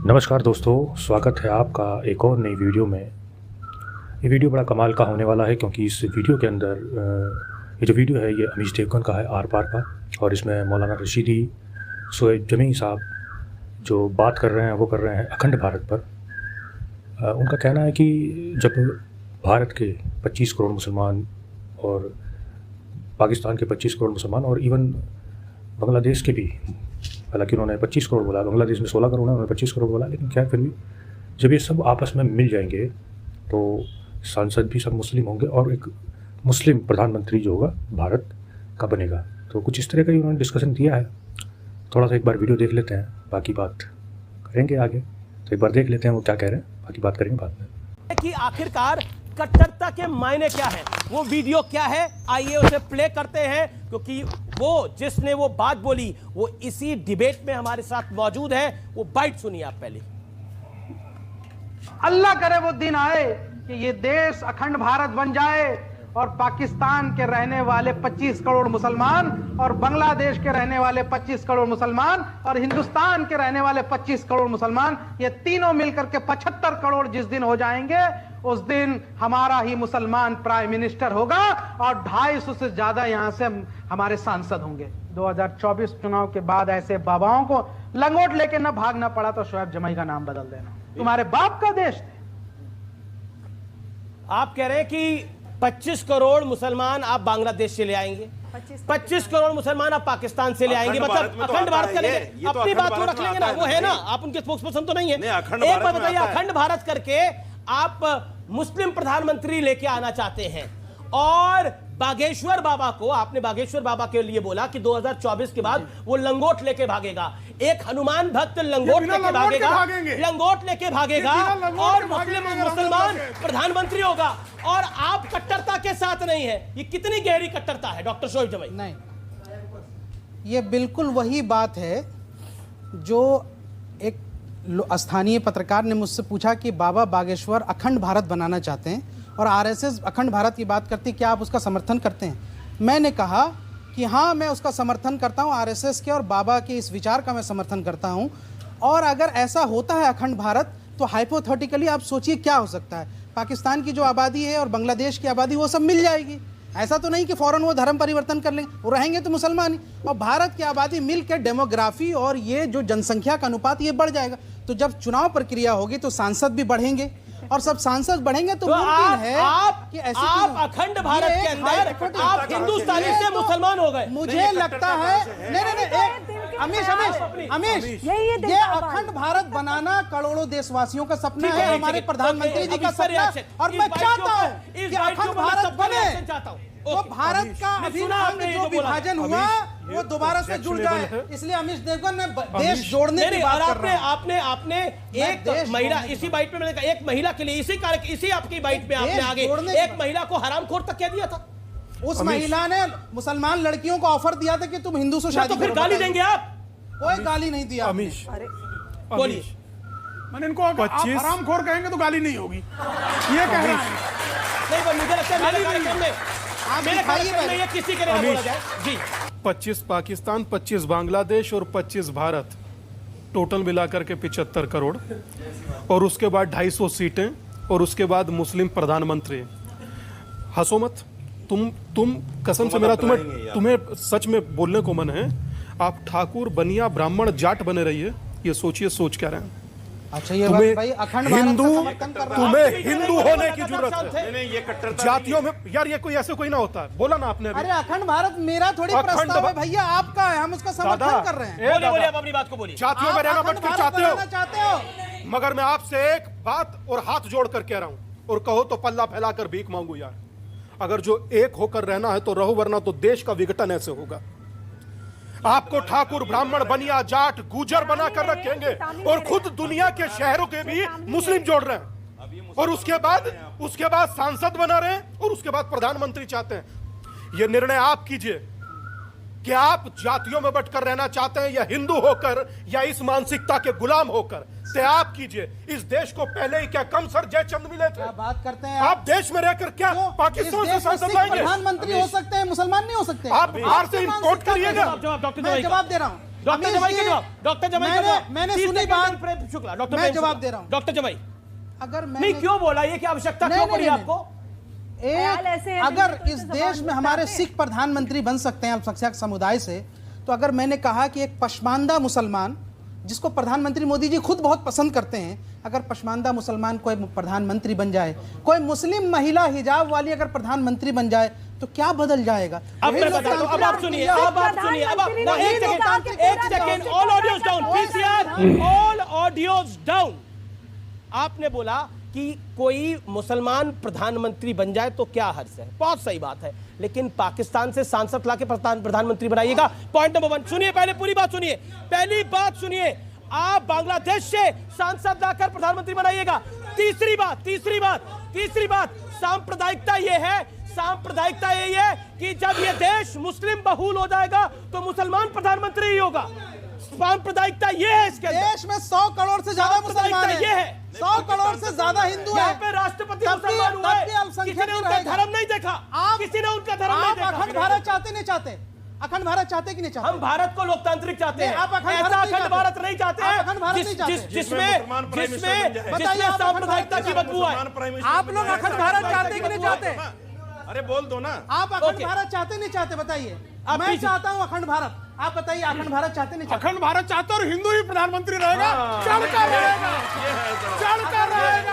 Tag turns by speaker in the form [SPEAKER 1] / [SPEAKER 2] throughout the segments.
[SPEAKER 1] नमस्कार दोस्तों, स्वागत है आपका एक और नई वीडियो में। ये वीडियो बड़ा कमाल का होने वाला है क्योंकि इस वीडियो के अंदर ये जो वीडियो है ये अमीश देवगन का है आर पार का, और इसमें मौलाना रशीदी शोएब जमी साहब जो बात कर रहे हैं वो कर रहे हैं अखंड भारत पर। उनका कहना है कि जब भारत के 25 करोड़ मुसलमान और पाकिस्तान के 25 करोड़ मुसलमान और इवन बांग्लादेश के भी, हालांकि उन्होंने 25 करोड़ बोला, बांग्लादेश में 16 करोड़ है, उन्होंने 25 करोड़ बोला, लेकिन क्या फिर भी जब ये सब आपस में मिल जाएंगे तो सांसद भी सब मुस्लिम होंगे और एक मुस्लिम प्रधानमंत्री जो होगा भारत का बनेगा। तो कुछ इस तरह का ही उन्होंने डिस्कशन किया है। थोड़ा सा एक बार वीडियो देख लेते हैं, बाकी बात करेंगे आगे। तो एक बार देख लेते हैं वो क्या कह रहे हैं, बाकी बात करेंगे बाद में।
[SPEAKER 2] कि आखिरकार कट्टरता के मायने क्या है, वो वीडियो क्या है, आइए उसे प्ले करते हैं, क्योंकि वो जिसने वो बात बोली वो इसी डिबेट में हमारे साथ मौजूद है। वो बाइट सुनिए आप पहले।
[SPEAKER 3] अल्लाह करे वो दिन आए कि ये देश अखंड भारत बन जाए और पाकिस्तान के रहने वाले 25 करोड़ मुसलमान और बांग्लादेश के रहने वाले 25 करोड़ मुसलमान और हिंदुस्तान के रहने वाले 25 करोड़ मुसलमान, ये तीनों मिलकर के 75 करोड़ जिस दिन हो जाएंगे उस दिन हमारा ही मुसलमान प्राइम मिनिस्टर होगा और 250 से ज्यादा यहां से हमारे सांसद होंगे। 2024 चुनाव के बाद ऐसे बाबाओं को लंगोट लेके ना भागना पड़ा तो शोएब जमाई का नाम बदल देना। तुम्हारे बाप का देश थे।
[SPEAKER 2] आप कह रहे हैं कि 25 करोड़ मुसलमान आप बांग्लादेश से ले आएंगे, 25 करोड़ मुसलमान आप पाकिस्तान से ले आएंगे, मतलब अखंड भारत करेंगे। अपनी बात तो रख लेंगे ना, वो है ना, आप उनके स्पोक्सपर्सन तो नहीं है। एक बात बताइए, अखंड भारत करके आप मुस्लिम प्रधानमंत्री लेके आना चाहते हैं और बागेश्वर बाबा को, आपने बागेश्वर बाबा के लिए बोला कि 2024 के बाद वो लंगोट लेके भागेगा। एक हनुमान भक्त लंगोट लेके भागेगा, लंगोट लेके भागेगा और मुसलमान प्रधानमंत्री होगा, और आप कट्टरता के साथ नहीं है। ये कितनी गहरी कट्टरता है डॉक्टर शोएब जमाई?
[SPEAKER 4] नहीं, ये बिल्कुल वही बात है जो एक स्थानीय पत्रकार ने मुझसे पूछा कि बाबा बागेश्वर अखंड भारत बनाना चाहते हैं और आरएसएस अखंड भारत की बात करती है, क्या आप उसका समर्थन करते हैं? मैंने कहा कि हाँ, मैं उसका समर्थन करता हूँ, आरएसएस के और बाबा के इस विचार का मैं समर्थन करता हूँ। और अगर ऐसा होता है अखंड भारत तो हाइपोथेटिकली आप सोचिए क्या हो सकता है। पाकिस्तान की जो आबादी है और बांग्लादेश की आबादी वो सब मिल जाएगी। ऐसा तो नहीं कि फौरन वो धर्म परिवर्तन कर लेंगे, वो रहेंगे तो मुसलमान ही, और भारत की आबादी मिलकर डेमोग्राफी और ये जो जनसंख्या का अनुपात ये बढ़ जाएगा। तो जब चुनाव प्रक्रिया होगी तो सांसद भी बढ़ेंगे और सब सांसद बढ़ेंगे तो मुमकिन है कि ऐसे आप
[SPEAKER 2] अखंड भारत के अंदर आप हिंदुस्तानी से मुसलमान हो गए।
[SPEAKER 4] मुझे लगता है नहीं, अमीश, ये अखंड भारत बनाना करोड़ों देशवासियों का सपना है, हमारे प्रधानमंत्री जी का सपना है, और मैं चाहता हूँ कि अखंड भारत बने तो भारत का अभी जो विभाजन हुआ वो दोबारा से जुड़ जाए। इसलिए अमीश देवगन ने देश जोड़ने की बात कर रहा हूं।
[SPEAKER 2] आपने एक महिला, इसी बाइट में मैंने कहा, एक महिला के लिए इसी आपकी बाइट में आपने आगे एक महिला को हरामखोर तक कह दिया था।
[SPEAKER 4] उस महिला ने मुसलमान लड़कियों को ऑफर दिया था कि तुम हिंदू से शादी
[SPEAKER 2] तो फिर गाली देंगे आप?
[SPEAKER 4] कोई गाली नहीं दिया।
[SPEAKER 5] अमीश,
[SPEAKER 2] बोलिए।
[SPEAKER 5] मैंने इनको हरामखोर कहेंगे तो गाली नहीं होगी, ये कह रहा है।
[SPEAKER 2] नहीं, मुझे लगता है मेरे कार्यक्रम में ये किसी के लिए बोला जाए जी।
[SPEAKER 5] 25 पाकिस्तान, 25 बांग्लादेश और 25 भारत, टोटल मिलाकर के 75 करोड़, और उसके बाद 250 सीटें, और उसके बाद मुस्लिम प्रधानमंत्री। हंसो मत, तुम कसम से मेरा तुम्हें सच में बोलने को मन है। आप ठाकुर, बनिया, ब्राह्मण, जाट बने रहिए, ये सोचिए सोच क्या रहे हैं।
[SPEAKER 4] अच्छा, ये बात भाई अखंड
[SPEAKER 5] हिंदू, तुम्हें
[SPEAKER 2] आप
[SPEAKER 5] हिंदू होने की जरूरत है। ये कट्टरता जातियों में यार, ये कोई ऐसे कोई ना होता है। बोला ना आपने अभी।
[SPEAKER 4] अरे अखंड भारत मेरा थोड़ी प्रस्ताव है भैया, आपका है, हम उसका समर्थन कर रहे हैं।
[SPEAKER 2] बोलिए, आप अपनी बात को बोलिए।
[SPEAKER 5] जातियों में रहना बट चाहते हो, मगर मैं आपसे एक बात और हाथ जोड़ कर कह रहा हूं, और कहो तो पल्ला फैलाकर भीख मांगू यार। अगर जो एक होकर रहना है तो रहो, वरना तो देश का विघटन ऐसे होगा। आपको ठाकुर, ब्राह्मण, बनिया, जाट, गुजर बना कर रखेंगे और खुद दुनिया के शहरों के भी मुस्लिम जोड़ रहे हैं, और उसके बाद सांसद बना रहे हैं, और उसके बाद प्रधानमंत्री चाहते हैं। यह निर्णय आप कीजिए कि आप जातियों में बंटकर रहना चाहते हैं या हिंदू होकर या इस मानसिकता के गुलाम होकर। से आप कीजिए। इस देश को पहले ही क्या कम सर जयचंद मिले थे?
[SPEAKER 4] बात करते हैं
[SPEAKER 5] आप देश में रहकर क्या पाकिस्तान से सांसद लाएंगे?
[SPEAKER 4] प्रधानमंत्री हो सकते हैं, मुसलमान नहीं हो सकते।
[SPEAKER 5] आप बाहर से इंपोर्ट करिएगा।
[SPEAKER 4] मैं जवाब दे रहा हूं।
[SPEAKER 2] डॉक्टर जमाई का जवाब, डॉक्टर जमाई का जवाब।
[SPEAKER 4] मैंने
[SPEAKER 2] 30
[SPEAKER 4] सुनी
[SPEAKER 2] सेकंड
[SPEAKER 4] बात,
[SPEAKER 2] प्रेम शुक्ला, डॉक्टर
[SPEAKER 4] मैं
[SPEAKER 2] प्रेम
[SPEAKER 4] जवाब
[SPEAKER 2] शुक्ला।
[SPEAKER 4] दे रहा हूं।
[SPEAKER 2] डॉक्टर जमाई,
[SPEAKER 4] अगर
[SPEAKER 2] नहीं क्यों बोला ये, क्या आवश्यकता क्यों पड़ी आपको?
[SPEAKER 6] ख्याल ऐसे है,
[SPEAKER 4] अगर
[SPEAKER 6] बिल्कुल
[SPEAKER 4] इस
[SPEAKER 6] से
[SPEAKER 4] देश
[SPEAKER 6] जवाब
[SPEAKER 4] में हमारे
[SPEAKER 6] बताते हैं।
[SPEAKER 4] सिख प्रधानमंत्री बन सकते हैं अल्पसंख्यक समुदाय से, तो अगर मैंने कहा कि एक पशमानदा मुसलमान जिसको प्रधानमंत्री मोदी जी खुद बहुत पसंद करते हैं, अगर पशमानदा मुसलमान कोई प्रधानमंत्री बन जाए, कोई मुस्लिम महिला हिजाब वाली अगर प्रधानमंत्री बन जाए, तो क्या बदल जाएगा?
[SPEAKER 2] अब मैं बताता हूं, अब आप सुनिए, अब आप सुनिए, अब आप ना, एक second, all audios down, PCR, all audios down. आपने बोला कि कोई मुसलमान प्रधानमंत्री बन जाए तो क्या हर्ष है, बहुत सही बात है, लेकिन पाकिस्तान से सांसद लाके प्रधानमंत्री बनाइएगा। पॉइंट नंबर 1 सुनिए, पहले पूरी बात सुनिए, पहली बात सुनिए, आप बांग्लादेश से सांसद लाकर प्रधानमंत्री बनाइएगा। तीसरी बात, सांप्रदायिकता यही है कि जब ये देश मुस्लिम बहुल हो जाएगा तो मुसलमान प्रधानमंत्री ही होगा। सांप्रदायिकता ये है इसके अंदर।
[SPEAKER 4] देश में 100 करोड़ से ज्यादा मुसलमान
[SPEAKER 2] ये है,
[SPEAKER 4] हैं, 100 करोड़ से ज्यादा हिंदू
[SPEAKER 2] यहाँ
[SPEAKER 4] हैं।
[SPEAKER 2] पे राष्ट्रपति
[SPEAKER 4] तब भी
[SPEAKER 2] मुसलमान हुए,
[SPEAKER 4] अल्पसंख्यक
[SPEAKER 2] किसी ने उनका
[SPEAKER 4] रहेगा।
[SPEAKER 2] धर्म नहीं देखा, किसी ने उनका धर्म नहीं
[SPEAKER 4] आप
[SPEAKER 2] देखा।
[SPEAKER 4] अखंड भारत चाहते नहीं चाहते? अखंड भारत चाहते कि नहीं चाहते?
[SPEAKER 2] हम भारत को लोकतांत्रिक चाहते हैं,
[SPEAKER 4] नहीं, आप अखंड
[SPEAKER 2] ऐसा
[SPEAKER 4] भारत नहीं
[SPEAKER 2] अखंड
[SPEAKER 4] चाहते।
[SPEAKER 2] भारत नहीं चाहते
[SPEAKER 4] आप अखंड भारत नहीं चाहते।
[SPEAKER 2] जिसमें सांप्रदायिकता की बदबू है।
[SPEAKER 4] आप लोग अखंड भारत चाहते कि नहीं चाहते?
[SPEAKER 7] अरे बोल दो ना।
[SPEAKER 4] आप अखंड
[SPEAKER 2] ओके।
[SPEAKER 4] भारत चाहते नहीं चाहते? बताइए।
[SPEAKER 2] आप
[SPEAKER 4] मैं
[SPEAKER 2] पीछे-
[SPEAKER 4] चाहता हूं अखंड भारत, आप बताइए अखंड भारत चाहते नहीं चाहते?
[SPEAKER 5] अखंड भारत चाहते और हिंदू ही प्रधानमंत्री रहेगा, चढ़कर रहेगा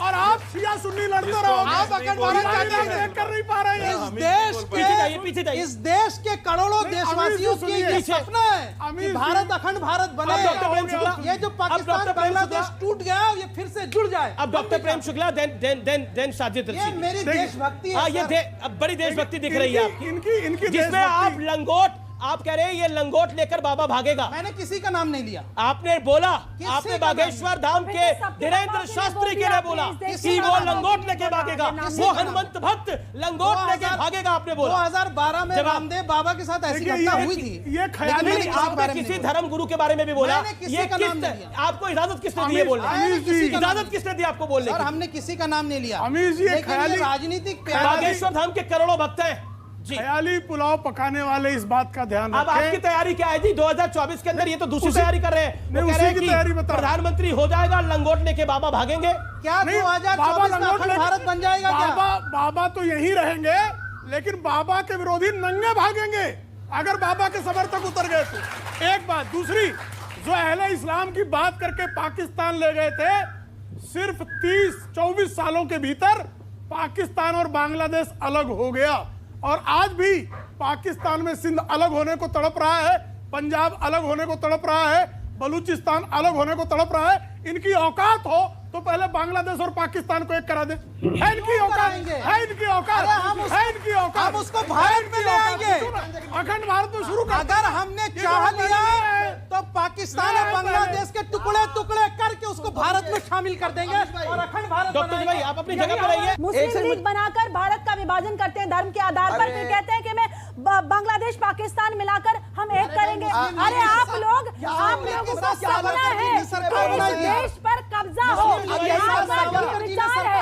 [SPEAKER 5] और आप शिया सुन्नी लड़ते रहोगे।
[SPEAKER 4] आप अखंड भारत चाहते हैं?
[SPEAKER 5] देख कर नहीं पा रहे
[SPEAKER 4] इस
[SPEAKER 5] हैं।
[SPEAKER 2] पीछे जाइए।
[SPEAKER 4] इस देश के करोड़ों देशवासियों की ये
[SPEAKER 2] पीछे।
[SPEAKER 4] सपना है कि
[SPEAKER 5] अमीर
[SPEAKER 4] भारत अखंड भारत बने।
[SPEAKER 2] अब डॉक्टर प्रेम शुक्ला,
[SPEAKER 4] ये जो
[SPEAKER 2] अब
[SPEAKER 4] पाकिस्तान
[SPEAKER 2] डॉक्टर प्रेम
[SPEAKER 4] बांग्लादेश
[SPEAKER 2] शुक्ला-
[SPEAKER 4] टूट गया, ये फिर से जुड़ जाए।
[SPEAKER 2] अब डॉक्टर प्रेम शुक्ला, देन साजिद
[SPEAKER 4] ये
[SPEAKER 2] रशीद।
[SPEAKER 4] मेरी देशभक्ति है
[SPEAKER 2] हाँ, ये
[SPEAKER 4] सर।
[SPEAKER 2] अब बड़ी देशभक्ति दिख रही है आपकी,
[SPEAKER 5] इनकी
[SPEAKER 2] जिसमें आप लंगोट, आप कह रहे हैं ये लंगोट लेकर बाबा भागेगा।
[SPEAKER 4] मैंने किसी का नाम नहीं लिया।
[SPEAKER 2] आपने बोला,
[SPEAKER 4] किसी
[SPEAKER 2] आपने
[SPEAKER 4] का
[SPEAKER 2] बागेश्वर धाम के
[SPEAKER 6] फिर सबके
[SPEAKER 2] धीरेन्द्र
[SPEAKER 6] बाबा
[SPEAKER 2] शास्त्री
[SPEAKER 6] ने
[SPEAKER 2] के लिए बोला
[SPEAKER 6] बोल दिया,
[SPEAKER 2] कि वो लंगोट लेके भागेगा,
[SPEAKER 6] किसी
[SPEAKER 2] वो
[SPEAKER 6] का नाम-
[SPEAKER 2] हनुमंत भक्त लंगोट लेके भागेगा, आपने बोला।
[SPEAKER 4] 2012 में
[SPEAKER 2] जवाब-
[SPEAKER 4] रामदेव बाबा के साथ ऐसी
[SPEAKER 5] देखिए,
[SPEAKER 4] घटना
[SPEAKER 5] ये-
[SPEAKER 4] हुई थी।
[SPEAKER 5] ये
[SPEAKER 4] लेकिन
[SPEAKER 5] ख्याल
[SPEAKER 4] मैंने
[SPEAKER 5] नहीं,
[SPEAKER 4] किसी के
[SPEAKER 2] आपने
[SPEAKER 4] बारे में
[SPEAKER 2] किसी
[SPEAKER 4] नहीं बोला।
[SPEAKER 2] धर्म गुरु के बारे में भी बोला।
[SPEAKER 4] मैंने किसी
[SPEAKER 2] ये
[SPEAKER 4] का नाम
[SPEAKER 2] किस,
[SPEAKER 4] नहीं लिया।
[SPEAKER 2] आपको इजाजत किसने दी है बोलने
[SPEAKER 4] मैंने
[SPEAKER 2] की?
[SPEAKER 4] किसी का नाम
[SPEAKER 2] इजाजत किसने दी आपको बोलने
[SPEAKER 4] सर,
[SPEAKER 2] की?
[SPEAKER 4] हमने किसी का नाम नहीं लिया।
[SPEAKER 5] अमीर जी, ये
[SPEAKER 4] लेकिन ये
[SPEAKER 5] ख्याली-
[SPEAKER 4] राजनीतिक प्यार
[SPEAKER 2] बागेश्वर धाम के करोड़ों भक्त हैं जी।
[SPEAKER 5] ख्याली पुलाव पकाने वाले इस बात का ध्यान
[SPEAKER 2] अब आपकी
[SPEAKER 5] रखें।
[SPEAKER 2] तैयारी क्या है जी 2024 के अंदर? ये तो दूसरी तैयारी कर रहे हैं। वो
[SPEAKER 5] नहीं,
[SPEAKER 2] कह रहे
[SPEAKER 5] उसी
[SPEAKER 2] हैं
[SPEAKER 5] की
[SPEAKER 2] कि
[SPEAKER 5] तैयारी बताओ।
[SPEAKER 2] प्रधानमंत्री हो जाएगा, लंगोट लेके बाबा भागेंगे।
[SPEAKER 4] क्या
[SPEAKER 5] नहीं,
[SPEAKER 4] 2024 में
[SPEAKER 5] लंगोट
[SPEAKER 4] अखंड
[SPEAKER 5] लेके-
[SPEAKER 4] भारत बन जाएगा क्या?
[SPEAKER 5] बाबा तो यहीं रहेंगे, लेकिन बाबा के विरोधी नंगे भागेंगे अगर बाबा के समर्थक उतर गए तो। एक बात। दूसरी, जो अहले इस्लाम की बात करके पाकिस्तान ले गए थे, सिर्फ 30-24 सालों के भीतर पाकिस्तान और बांग्लादेश अलग हो गया। और आज भी पाकिस्तान में सिंध अलग होने को तड़प रहा है, पंजाब अलग होने को तड़प रहा है, बलूचिस्तान अलग होने को तड़प रहा है। इनकी औकात हो तो पहले बांग्लादेश और पाकिस्तान को एक करा दे। है इनकी औकात, है इनकी औकात,
[SPEAKER 4] अरे
[SPEAKER 5] है इनकी औकात।
[SPEAKER 4] हम उसको भारत में ले आएंगे।
[SPEAKER 5] अखंड भारत में शुरू कर।
[SPEAKER 4] अगर हमने चाह लिया तो पाकिस्तान और बांग्लादेश के टुकड़े टुकड़े करके उसको भारत में शामिल कर देंगे और अखंड भारत
[SPEAKER 2] डॉक्टर जी भाई,
[SPEAKER 4] बनाएंगे।
[SPEAKER 2] आप अपनी जगह पर रहिए।
[SPEAKER 6] मुस्लिम लीग बनाकर भारत का विभाजन करते हैं धर्म के आधार पर, फिर कहते हैं कि मैं बांग्लादेश पाकिस्तान मिलाकर हम एक करेंगे। अरे आप लोगों का सपना है कि इस देश पर कब्जा हो, आपका जो विचार है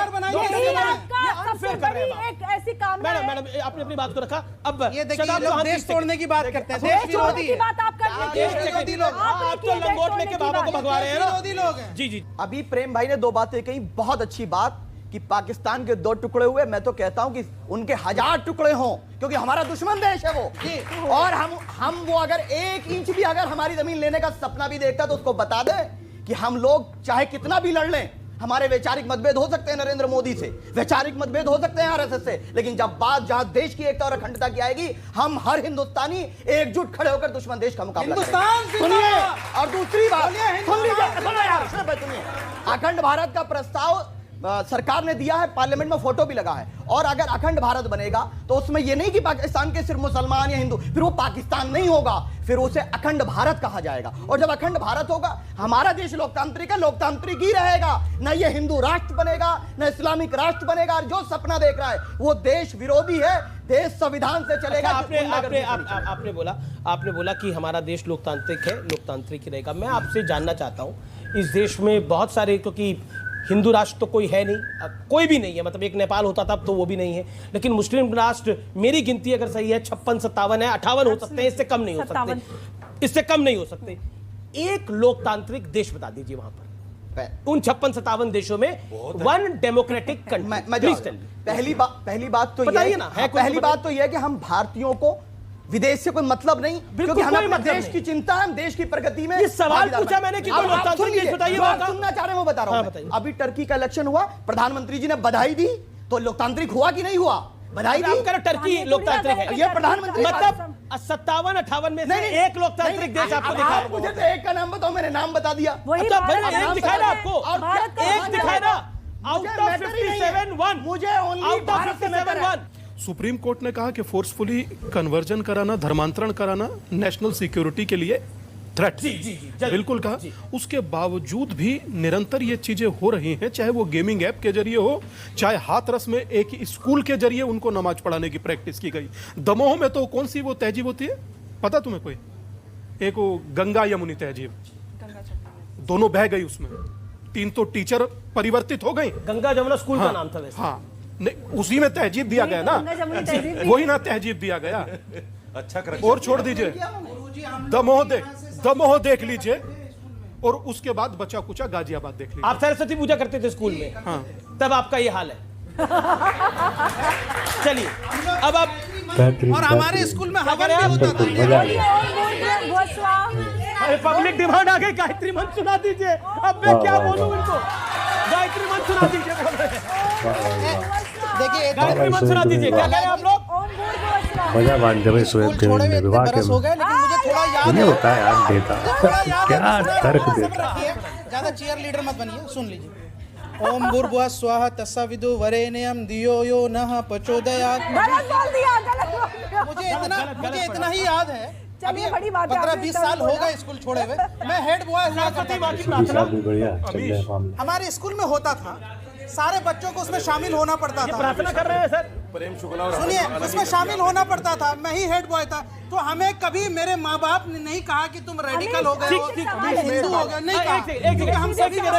[SPEAKER 6] यही आपका सबसे बड़ी एक ऐसी कामना है।
[SPEAKER 2] मैडम आपने अपनी बात को रखा। अब
[SPEAKER 4] ये देखिए,
[SPEAKER 2] शदाब
[SPEAKER 4] लोग
[SPEAKER 2] चौहान
[SPEAKER 4] देश
[SPEAKER 2] की-
[SPEAKER 4] तोड़ने की बात करते हैं।
[SPEAKER 6] देश
[SPEAKER 4] देश
[SPEAKER 6] छोड़ने
[SPEAKER 4] विरोधी
[SPEAKER 6] की
[SPEAKER 4] है।
[SPEAKER 6] बात आप कर रहे
[SPEAKER 4] देश
[SPEAKER 6] हैं।
[SPEAKER 4] विरोधी लोग।
[SPEAKER 2] आप तो लंगोट लेके बाबा को भगवा रहे हैं ना।
[SPEAKER 4] विरोधी लोग हैं।
[SPEAKER 2] जी जी।
[SPEAKER 8] अभी प्रेम भाई ने दो बातें कही, बहुत अच्छी बात कि पाकिस्तान के 2 टुकड़े हुए। मैं तो कहता हूं कि उनके 1000 टुकड़े हों, क्योंकि हमारा दुश्मन देश है वो। और हम वो अगर 1 इंच भी अगर हमारी जमीन लेने का सपना भी देखता तो उसको बता दे कि हम लोग चाहे कितना भी लड़ लें, हमारे वैचारिक मतभेद हो सकते हैं नरेंद्र मोदी से, वैचारिक मतभेद हो सकते हैं आरएसएस से, लेकिन जब बात जहां देश की एकता और अखंडता की आएगी, हम हर हिंदुस्तानी एकजुट खड़े होकर दुश्मन देश का मुकाबला
[SPEAKER 4] हिंदुस्तान
[SPEAKER 8] करेंगे। सुनिए, और दूसरी बात
[SPEAKER 4] हिंदुस्तान
[SPEAKER 8] सुनो यार, सुनिए, अखंड भारत का प्रस्ताव सरकार ने दिया है, पार्लियामेंट में फोटो भी लगा है। और अगर अखंड भारत बनेगा तो उसमें यह नहीं कि पाकिस्तान के सिर्फ मुसलमान या हिंदू, फिर वो पाकिस्तान नहीं होगा, फिर उसे अखंड भारत कहा जाएगा। और जब अखंड भारत होगा, हमारा देश लोकतांत्रिक है, लोकतांत्रिक ही रहेगा। न ये हिंदू राष्ट्र बनेगा, न इस्लामिक राष्ट्र बनेगा। और जो सपना देख रहा है वो देश विरोधी है, देश संविधान से चलेगा।
[SPEAKER 2] आपने बोला कि हमारा देश लोकतांत्रिक है, लोकतांत्रिक ही रहेगा। मैं आपसे जानना चाहता हूं, इस देश में बहुत सारे, क्योंकि हिंदू राष्ट्र तो कोई है नहीं, कोई भी नहीं है, मतलब एक नेपाल होता था तो वो भी नहीं है, लेकिन मुस्लिम राष्ट्र मेरी गिनती अगर सही है 56-57 है, 58 हो सकते हैं, इससे कम नहीं हो सकते। इससे कम नहीं हो सकते। एक लोकतांत्रिक देश बता दीजिए वहां पर, उन 56-57 देशों में वन डेमोक्रेटिक कंट्री।
[SPEAKER 8] पहली बात तो
[SPEAKER 2] बताइए
[SPEAKER 8] ये
[SPEAKER 2] ना,
[SPEAKER 8] पहली बात तो यह है कि हम भारतीयों को विदेश से कोई मतलब नहीं, क्योंकि हमें अपने देश की चिंता है, हम देश की प्रगति में।
[SPEAKER 2] ये सवाल पूछा मैंने कि कोई लोकतांत्रिक देश बताइए।
[SPEAKER 8] आप सुनना चाह रहे हैं वो बता रहा हूं। अभी टर्की का इलेक्शन हुआ, प्रधानमंत्री जी ने बधाई दी, तो लोकतांत्रिक हुआ कि नहीं हुआ? बधाई दी।
[SPEAKER 2] टर्की लोकतांत्रिक है,
[SPEAKER 8] ये प्रधानमंत्री
[SPEAKER 2] मतलब 57-58 में से एक लोकतांत्रिक देश आपको दिखा।
[SPEAKER 8] मुझे तो एक का नाम बताओ, मैंने नाम बता दिया।
[SPEAKER 2] एक दिखाया ना आपको, एक दिखाया ना, आउट ऑफ 57
[SPEAKER 8] मुझे आउट ऑफ 57
[SPEAKER 5] सुप्रीम कोर्ट ने कहा कि फोर्सफुली कन्वर्जन कराना, धर्मांतरण कराना नेशनल सिक्योरिटी के लिए थ्रेट। बिल्कुल कहा। उसके बावजूद भी निरंतर ये चीजें हो रही हैं, चाहे वो गेमिंग ऐप के जरिए हो, चाहे हाथरस में एक स्कूल के जरिए उनको नमाज पढ़ाने की प्रैक्टिस की गई। दमोह में तो कौन सी वो तहजीब होती है पता तुम्हें कोई? एक वो गंगा यमुनी तहजीब, दोनों बह गई उसमें, 3 तो टीचर परिवर्तित हो गई।
[SPEAKER 2] गंगा जमुना स्कूल का नाम था वैसे।
[SPEAKER 5] हाँ, नहीं उसी में तहजीब दिया गया ना, वही ना तहजीब दिया गया।
[SPEAKER 7] अच्छा
[SPEAKER 5] और छोड़ दीजिए, दमोह देख लीजिए, और उसके बाद बचा कुचा गाजियाबाद देख लीजिए।
[SPEAKER 2] आप सरस्वती पूजा करते थे स्कूल में,
[SPEAKER 5] हाँ,
[SPEAKER 2] तब आपका ये हाल है। चलिए अब आप,
[SPEAKER 4] और हमारे स्कूल में हवन भी होता था।
[SPEAKER 2] पब्लिक डिमांड आ गई, गायत्री मंत्र सुना दीजिए। अब मैं क्या बोलूं इनको, गायत्री मंत्र सुना दीजिए।
[SPEAKER 4] देखिए
[SPEAKER 2] गायत्री मंत्र सुना दीजिए। क्या कह रहे हैं आप लोग?
[SPEAKER 1] मजा मान जब
[SPEAKER 4] छोड़े हुए
[SPEAKER 1] विवाह
[SPEAKER 4] बरस हो गए, लेकिन मुझे थोड़ा याद
[SPEAKER 1] नहीं
[SPEAKER 4] है।
[SPEAKER 1] होता है यार, देता क्या तर्क देता।
[SPEAKER 4] ज्यादा चीयर लीडर मत बनिए, सुन लीजिए। ओम भूर्भुवः स्वः तत्सवितु वरेण्यं धियो यो नः प्रचोदयात्। मुझे इतना ही याद है।
[SPEAKER 6] चलिए, बड़ी बात है।
[SPEAKER 4] 15-20 साल हो गए स्कूल छोड़े हुए। मैं हेड बॉय हुआ करता था। हमारे स्कूल में होता था, सारे बच्चों को उसमें शामिल होना पड़ता था।
[SPEAKER 2] प्रार्थना कर रहे हैं सर,
[SPEAKER 4] सुनिए, उसमें शामिल होना पड़ता था। मैं ही हेड बॉय था, तो हमें कभी मेरे माँ बाप ने नहीं कहा कि तुम रेडिकल हो गए हो, हिंदू हो गए, नहीं कहा। क्योंकि हम सभी का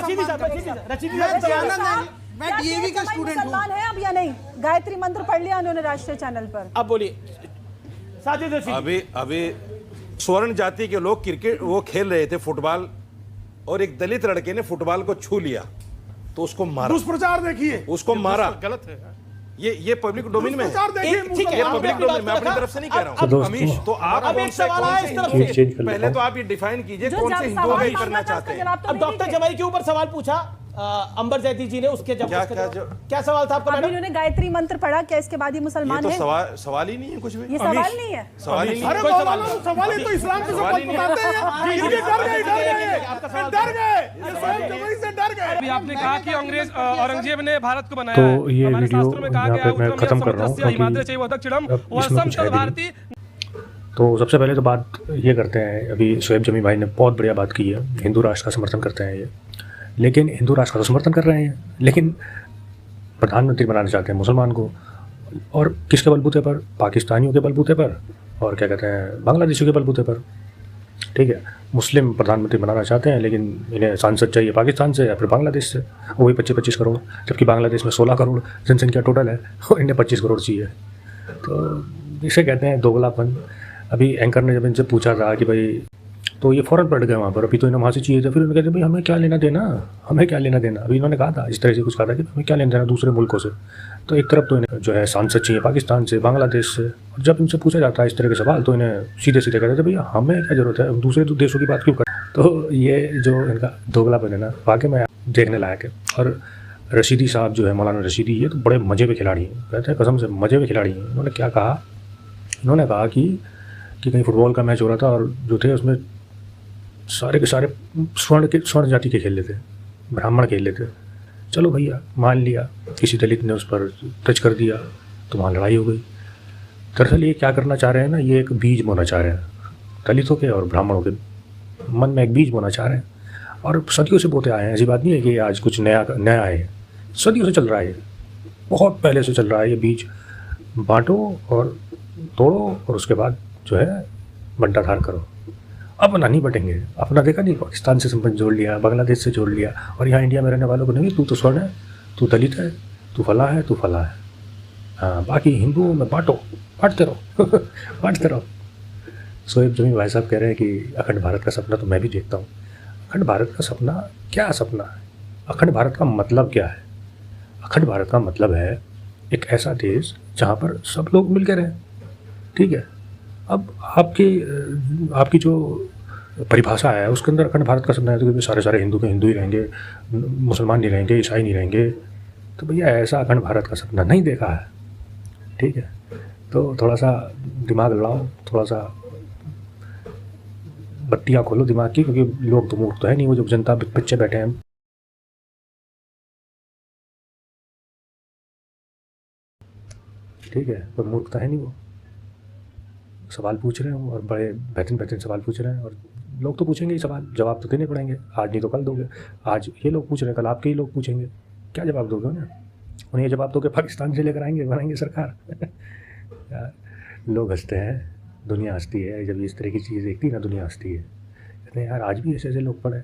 [SPEAKER 4] मैं डीएवी का स्टूडेंट हूँ।
[SPEAKER 6] है अब या नहीं? गायत्री मंत्र पढ़ लिया उन्होंने राष्ट्रीय चैनल पर।
[SPEAKER 2] अब बोलिए साथी।
[SPEAKER 7] अभी स्वर्ण जाति के लोग क्रिकेट वो खेल रहे थे फुटबॉल, और एक दलित लड़के ने फुटबॉल को छू लिया तो उसको मारा।
[SPEAKER 5] दुष्प्रचार देखिए,
[SPEAKER 7] उसको मारा।
[SPEAKER 5] गलत है
[SPEAKER 7] ये पब्लिक डोमेन में है।
[SPEAKER 2] ठीक है,
[SPEAKER 7] ये पब्लिक डोमेन, मैं अपनी तरफ से नहीं कह रहा हूँ। अमीश, तो आप
[SPEAKER 2] अब एक सवाल आया इस तरफ से,
[SPEAKER 7] पहले तो आप ये डिफाइन कीजिए कौन से हिंदू नहीं करना चाहते हैं।
[SPEAKER 2] अब डॉक्टर जमाई के ऊपर सवाल पूछा अंबर जैदी जी ने, उसके जब क्या सवाल था आपका?
[SPEAKER 6] अभी उन्होंने गायत्री मंत्र पढ़ा, क्या इसके बाद ही मुसलमान है?
[SPEAKER 7] सवाल ही नहीं है कुछ भी।
[SPEAKER 6] ये सवाल नहीं है,
[SPEAKER 7] सवाल ही नहीं।
[SPEAKER 5] अरे सवाल ही तो इस्लाम से बताते हैं।
[SPEAKER 9] अभी आपने कहा कि अंग्रेज औरंगजेब ने भारत को बनाया
[SPEAKER 1] तो
[SPEAKER 9] है।
[SPEAKER 1] ये
[SPEAKER 9] हमारे
[SPEAKER 1] वीडियो
[SPEAKER 9] शास्त्रों में कहा
[SPEAKER 1] यहाँ
[SPEAKER 9] गया
[SPEAKER 1] पे
[SPEAKER 9] है,
[SPEAKER 1] मैं
[SPEAKER 9] उत्तरम
[SPEAKER 1] खत्म कर रहा हूँ
[SPEAKER 9] समुद्रस्य
[SPEAKER 1] क्योंकि
[SPEAKER 9] हिमाद्री चैव दक्षिणम
[SPEAKER 1] अब इसमें
[SPEAKER 9] वसम
[SPEAKER 1] कुछ है
[SPEAKER 9] तद
[SPEAKER 1] भी
[SPEAKER 9] भारती।
[SPEAKER 1] तो सबसे पहले तो बात ये करते हैं, अभी शोएब जमी भाई ने बहुत बढ़िया बात की है, हिंदू राष्ट्र का समर्थन करते हैं ये, लेकिन हिंदू राष्ट्र का तो समर्थन कर रहे हैं, लेकिन प्रधानमंत्री बनाना चाहते हैं मुसलमान को, और किसके बलबूते पर? पाकिस्तानियों के बलबूते पर, और क्या कहते हैं, बांग्लादेशियों के बलबूते पर। ठीक है, मुस्लिम प्रधानमंत्री बनाना चाहते हैं, लेकिन इन्हें सांसद चाहिए पाकिस्तान से या फिर बांग्लादेश से, वही 25-25 करोड़, जबकि बांग्लादेश में 16 करोड़ जनसंख्या टोटल है और इन्हें 25 करोड़ चाहिए। तो इसे कहते हैं दोगलापन। अभी एंकर ने जब इनसे पूछा था कि भाई, तो ये फ़ौरन पलट गए वहाँ पर, अभी तो इन्हें वहाँ से चाहिए था, फिर उन्होंने कहते भाई हमें क्या लेना देना, हमें क्या लेना देना। अभी इन्होंने कहा था, इस तरह से कुछ कहा था कि हमें क्या लेना देना दूसरे मुल्कों से। तो एक तरफ तो इन्हें जो है सांसद चाहिए पाकिस्तान से, बांग्लादेश से, और जब इनसे पूछा जाता है इस तरह के सवाल तो इन्हें सीधे सीधे कहते थे भैया हमें क्या ज़रूरत है, दूसरे देशों की बात क्यों करें। तो ये जो इनका दोगलापन है ना, वाकई में देखने लायक है। और रशीदी साहब जो है, मौलाना रशीदी, ये तो बड़े मज़े पे खिलाड़ी हैं, कहते हैं कसम से मज़े पे खिलाड़ी हैं। उन्होंने क्या कहा, इन्होंने कहा कि कहीं फुटबॉल का मैच हो रहा था और जो थे उसमें सारे के सारे स्वर्ण जाति के खेल लेते, ब्राह्मण खेल लेते। चलो भैया मान लिया, किसी दलित ने उस पर टच कर दिया तो वहाँ लड़ाई हो गई। दरअसल ये क्या करना चाह रहे हैं ना, ये एक बीज बोना चाह रहे हैं, दलितों के और ब्राह्मणों के मन में एक बीज बोना चाह रहे हैं, और सदियों से बोते आए हैं। ऐसी बात नहीं है कि आज कुछ नया है, सदियों से चल रहा है, बहुत पहले से चल रहा है ये बीज। बांटो और तोड़ो और उसके बाद जो है बंटाधार करो। अपना नहीं बटेंगे, अपना देखा नहीं, पाकिस्तान से संबंध जोड़ लिया, बांग्लादेश से जोड़ लिया, और यहाँ इंडिया में रहने वालों को नहीं, तू तो स्वर्ण है, तू दलित है, तू फला है, तू फला है। हाँ, बाकी हिंदुओं में बांटो, बांटते रहो बांटते रहो। शोएब जमील भाई साहब कह रहे हैं कि अखंड भारत का सपना तो मैं भी देखता हूँ। अखंड भारत का सपना क्या सपना है? अखंड भारत का मतलब क्या है? अखंड भारत का मतलब है एक ऐसा देश जहाँ पर सब लोग मिलकर रहें, ठीक है। अब आपकी जो परिभाषा है उसके अंदर अखंड भारत का सपना है तो कि सारे हिंदू के हिंदू ही रहेंगे, मुसलमान नहीं रहेंगे, ईसाई नहीं रहेंगे। तो भैया ऐसा अखंड भारत का सपना नहीं देखा है, ठीक है। तो थोड़ा सा दिमाग लड़ाओ, थोड़ा सा बत्तियाँ खोलो दिमाग की, क्योंकि लोग तो मूर्ख तो है नहीं, वो जो जनता बच्चे बैठे हैं, ठीक है, कोई मूर्ख तो है नहीं, वो सवाल पूछ रहे हैं और बड़े बेहतरीन सवाल पूछ रहे हैं। और लोग तो पूछेंगे ही सवाल, जवाब तो देने पड़ेंगे, आज नहीं तो कल दोगे। आज ये लोग पूछ रहे हैं, कल आपके ही लोग पूछेंगे, क्या जवाब दोगे उन्हें? उन्हें ये जवाब दोगे पाकिस्तान से लेकर आएंगे, बनाएंगे सरकार। यार लोग हंसते हैं, दुनिया हंसती है, जब इस तरह की चीज़ देखती है ना दुनिया हंसती है। कहते हैं यार आज भी ऐसे लोग पड़े,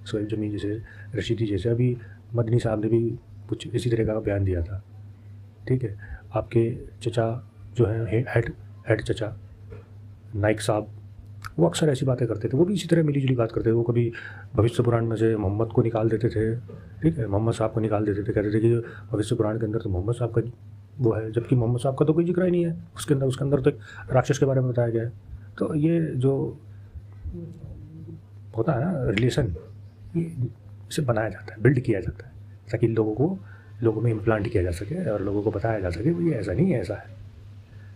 [SPEAKER 1] शोएब जमील जैसे, रशीदी जैसे, अभी मदनी साहब ने भी कुछ इसी तरह का बयान दिया था, ठीक है। आपके चचा जो हैं हेड चचा नाइक साहब, वो अक्सर ऐसी बातें करते थे, वो भी इसी तरह मिली जुली बात करते थे। वो कभी भविष्य पुराण में से मोहम्मद को निकाल देते थे, ठीक है, मोहम्मद साहब को निकाल देते थे, कहते थे कि भविष्य पुराण के अंदर तो मोहम्मद साहब का वो है, जबकि मोहम्मद साहब का तो कोई जिक्र ही नहीं है उसके अंदर तो एक राक्षस के बारे में बताया गया है। तो ये जो होता है ना रिलेशन, ये इसे बनाया जाता है, बिल्ड किया जाता है, ताकि लोगों में इम्प्लांट किया जा सके और लोगों को बताया जा सके ये ऐसा नहीं है, ऐसा है।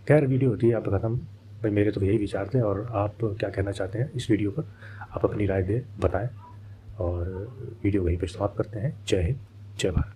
[SPEAKER 1] खैर वीडियो होती है आप ख़त्म। भाई मेरे तो यही विचार थे, और आप क्या कहना चाहते हैं इस वीडियो पर आप अपनी राय बताएं, और वीडियो वहीं पर समाप्त करते हैं। जय हिंद, जय भारत।